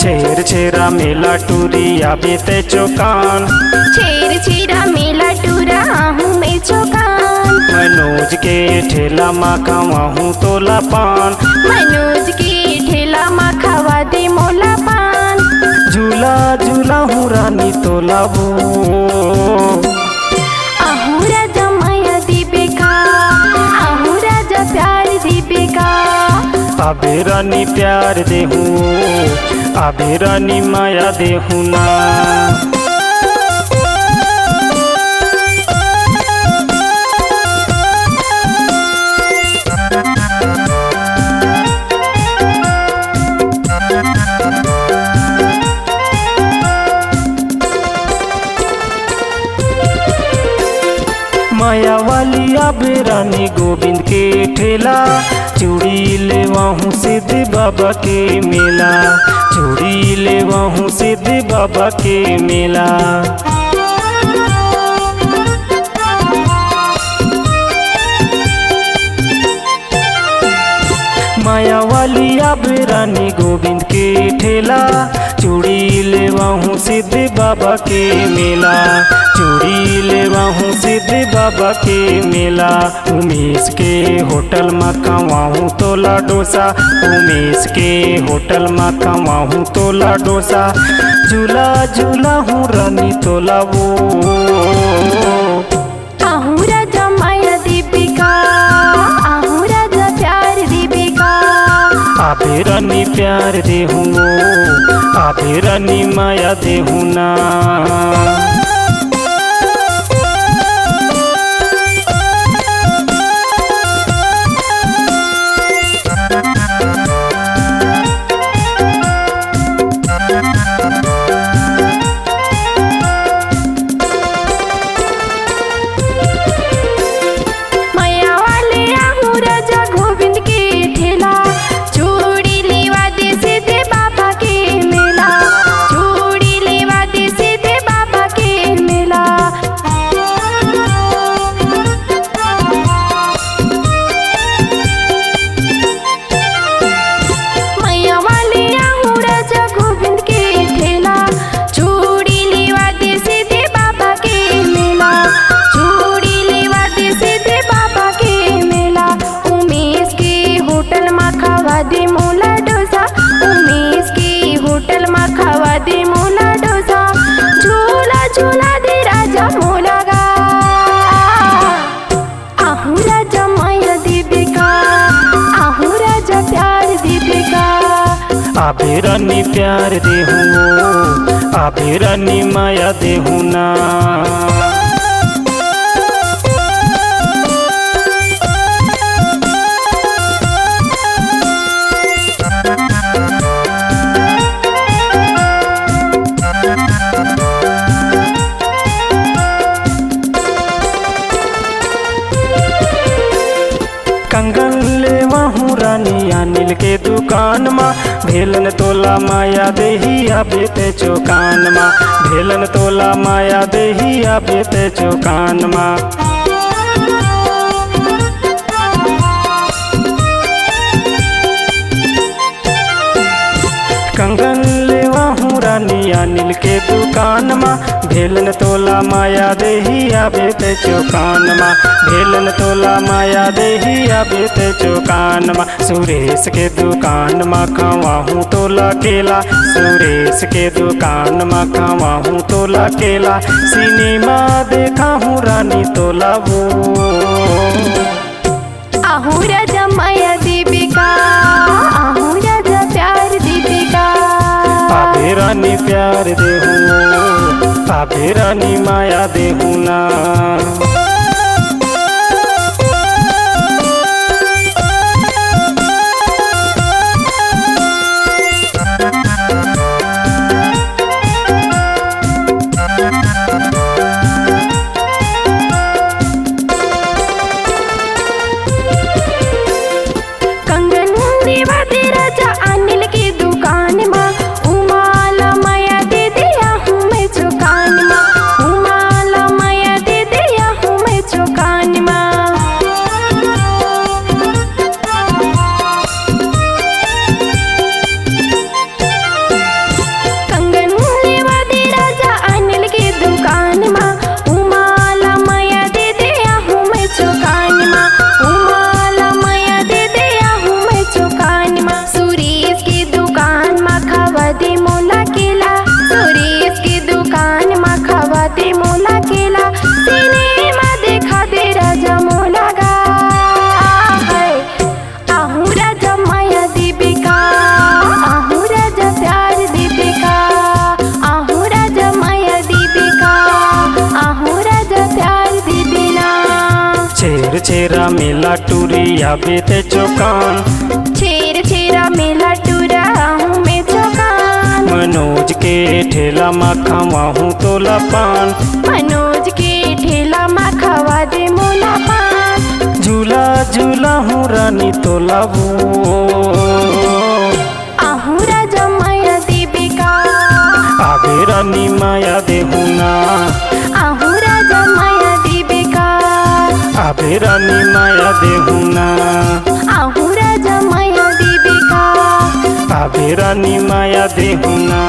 छेर छेरा मेला टूरिया बेते चौकान, छेर छेरा मेला टूरा हूँ मैं चौकान। मनोज के ठेला मा खावाहूँ तोला पान, मनोज के ठेला मा खावा दे मोला पान। झूला झूला हूँ रानी तोला वो, आहू राजा माया दीबे का, आहू राजा प्यार दीबे का। आबे रानी प्यार देहूँ, आबे रानी माया देहूँ ना। माया वाली आबे रानी गोविंद के ठेला, चूड़ी लेवाहूँ सिद्ध बाबा के मेला, चूड़ी लेवाहूँ सिद्ध बाबा के मेला। माया वाली आबे रानी गोविंद के ठेला, चूड़ी लेवाहूँ सिद्ध बाबा के मेला, चूड़ी लेवाहूँ सिद्ध बाबा के मेला। उमेश के होटल में खावाहूँ तोला डोसा, उमेश के होटल में खावाहूँ तोला डोसा। झूला झूला हूँ रानी तोला वो, आहू राजा माया दीपिका, आहू राजा प्यार दीपिका। आबे रानी प्यार देहूँ, आबे रानी माया देहूँ ना। दे मोला डोसा, उमेश के होटल में खावा दे मोला डोसा। झूला झूला दे राजा मोला गा, आहू राजा माया दीपिका, आहू राजा प्यार दीपिका। आबे रानी प्यार देहूँ, आबे रानी माया देहूँ ना। कंगन लेवाहूँ रानी अनिल के दुकान मा, भेलन तोला माया देही आबे ते चौकान मा, भेलन तोला माया देही आबे ते चौकान मा। कंगन लेवाहूँ रानी अनिल के दुकान मा, भेलन तोला माया देही आबे ते चौकान मा, भेलन तोला माया देही आबे ते चौकान मा। सुरेश के दुकान मा खावाहूँ तोला केला, सुरेश के दुकान मा खावाहूँ तोला केला। सिनेमा देखा हूँ रानी तोला वो, आहू राजा माया दीपिका, आहू राजा प्यार दीपिका। आबे रानी प्यार देहूँ, आबे रानी माया देहूँ ना। छेर छेरा मेला टूरी आबे ते चौकान। छेर छेरा मेला टूरा हूँ मैं चौकान। मनोज के ठेला मा खवाहूँ तोला पान। मनोज के ठेला मा खवा दे मोला पान। झूला झूला हूँ रानी तोला वो आहूँ राजा माया देवी का। आबे रानी माया देहुना। आहूँ राजा माया देवी का। आबे रानी माया देहुना। आहूँ राजा माया देवी का। आबे रानी माया देहुना।